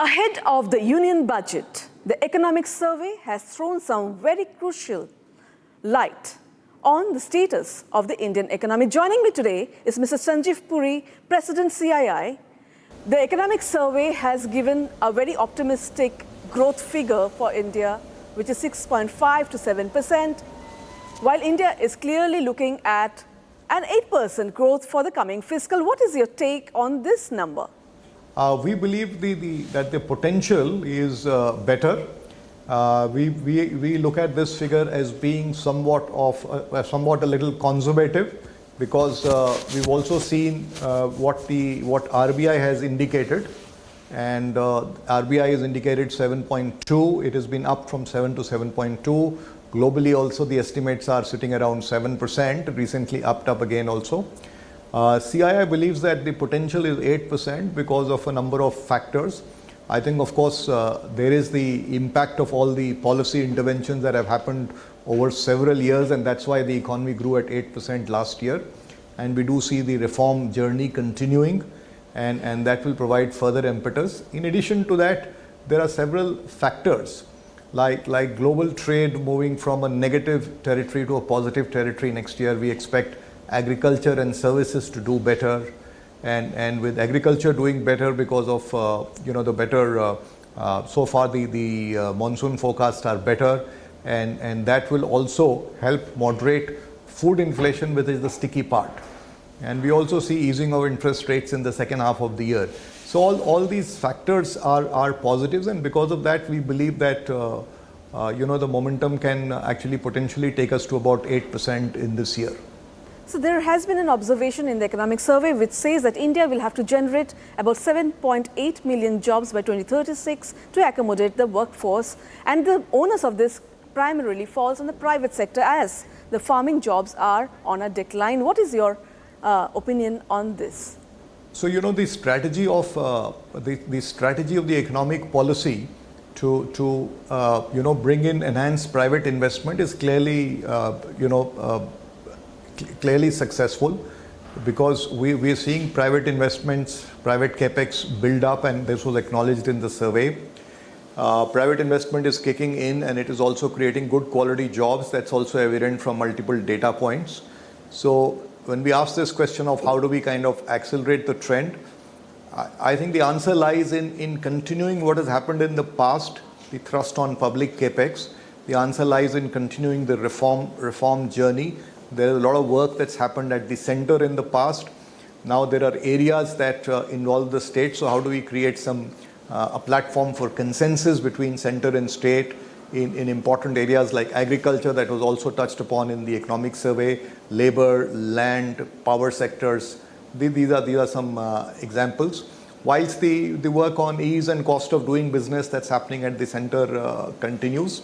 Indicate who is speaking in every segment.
Speaker 1: Ahead of the union budget, the economic survey has thrown some very crucial light on the status of the Indian economy. Joining me today is Mr. Sanjiv Puri, President CII. The economic survey has given a very optimistic growth figure for India, which is 6.5 to 7%, while India is clearly looking at an 8% growth for the coming fiscal. What is your take on this number?
Speaker 2: We believe that the potential is better. We look at this figure as being somewhat a little conservative, because we've also seen what RBI has indicated, and RBI has indicated 7.2. It has been up from 7 to 7.2. Globally also the estimates are sitting around 7%, recently upped up again also. CII believes that the potential is 8% because of a number of factors. I think, of course, there is the impact of all the policy interventions that have happened over several years, and that's why the economy grew at 8% last year. And we do see the reform journey continuing, and that will provide further impetus. In addition to that, there are several factors like global trade moving from a negative territory to a positive territory next year. We expect agriculture and services to do better, and with agriculture doing better because of the better so far the monsoon forecasts are better, and that will also help moderate food inflation, which is the sticky part. And we also see easing of interest rates in the second half of the year. So all these factors are positives, and because of that we believe that the momentum can actually potentially take us to about 8% in this year.
Speaker 1: So there has been an observation in the economic survey which says that India will have to generate about 7.8 million jobs by 2036 to accommodate the workforce, and the onus of this primarily falls on the private sector as the farming jobs are on a decline. What is your opinion on this?
Speaker 2: So the strategy of the economic policy to bring in enhanced private investment is clearly clearly successful, because we are seeing private investments, private capex build up, and this was acknowledged in the survey. Private investment is kicking in, and it is also creating good quality jobs. That's also evident from multiple data points. So when we ask this question of how do we kind of accelerate the trend, I think the answer lies in continuing what has happened in the past, the thrust on public capex. The answer lies in continuing the reform journey. There is a lot of work that's happened at the center in the past. Now there are areas that involve the state. So how do we create a platform for consensus between center and state in important areas like agriculture, that was also touched upon in the economic survey, labor, land, power sectors. These are some examples. Whilst the work on ease and cost of doing business that's happening at the center continues.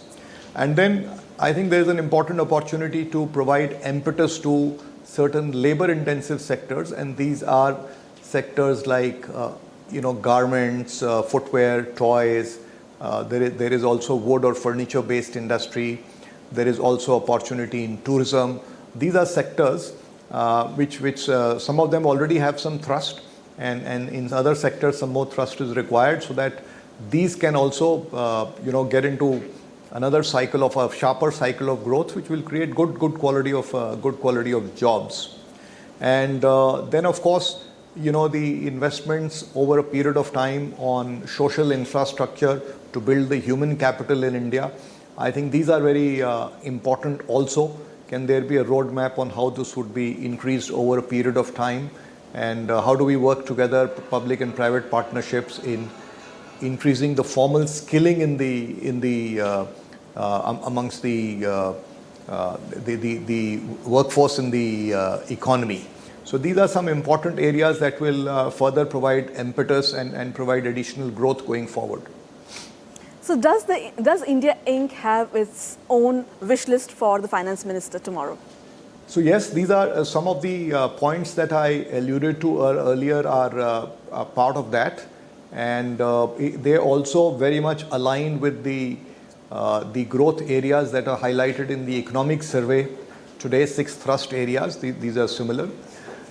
Speaker 2: And then I think there's an important opportunity to provide impetus to certain labor-intensive sectors, and these are sectors like garments, footwear, toys. There is also wood or furniture-based industry. There is also opportunity in tourism. These are sectors which some of them already have some thrust, and in other sectors some more thrust is required, so that these can also get into another cycle of a sharper cycle of growth, which will create good quality of jobs. And then of course the investments over a period of time on social infrastructure to build the human capital in India, I think these are very important also. Can there be a roadmap on how this would be increased over a period of time, and how do we work together, public and private partnerships, in increasing the formal skilling amongst the workforce in the economy. So these are some important areas that will further provide impetus and provide additional growth going forward.
Speaker 1: So does India Inc. have its own wish list for the finance minister tomorrow?
Speaker 2: So yes, these are some of the points that I alluded to earlier are part of that, and they also very much align with the growth areas that are highlighted in the economic survey today. 6 thrust areas, these are similar.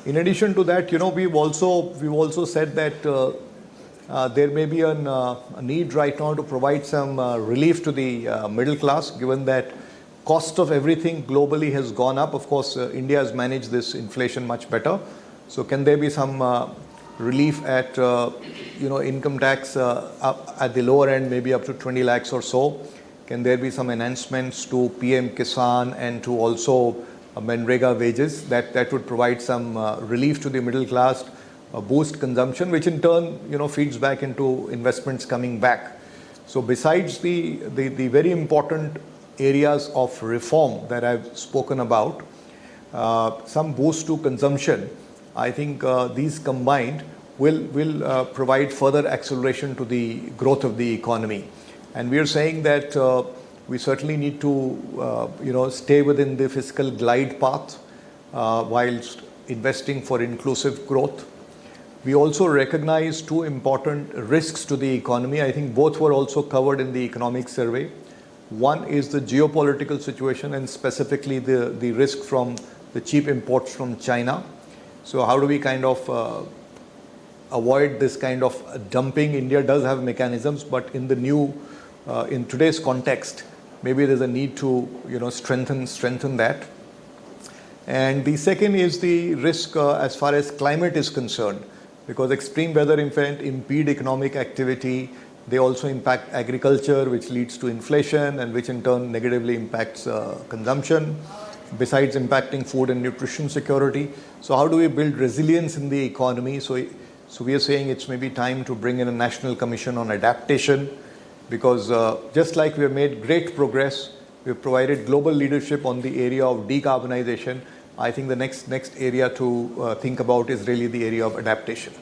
Speaker 2: In addition to that, we've also said that there may be a need right now to provide some relief to the middle class, given that cost of everything globally has gone up. Of course, India has managed this inflation much better. So can there be some relief at income tax at the lower end, maybe up to 20 lakhs or so? Can there be some enhancements to PM Kisan and to also Manrega wages that would provide some relief to the middle class, boost consumption, which in turn feeds back into investments coming back. So besides the very important areas of reform that I've spoken about, some boost to consumption, I think these combined will provide further acceleration to the growth of the economy. And we are saying that we certainly need to stay within the fiscal glide path whilst investing for inclusive growth. We also recognize two important risks to the economy. I think both were also covered in the economic survey. One is the geopolitical situation, and specifically the risk from the cheap imports from China. So how do we kind of avoid this kind of dumping? India does have mechanisms, but in today's context, maybe there's a need to strengthen that. And the second is the risk as far as climate is concerned, because extreme weather events impede economic activity. They also impact agriculture, which leads to inflation and which in turn negatively impacts consumption, besides impacting food and nutrition security. So how do we build resilience in the economy? So we are saying it's maybe time to bring in a national commission on adaptation, because just like we have made great progress, we have provided global leadership on the area of decarbonization. I think the next area to think about is really the area of adaptation.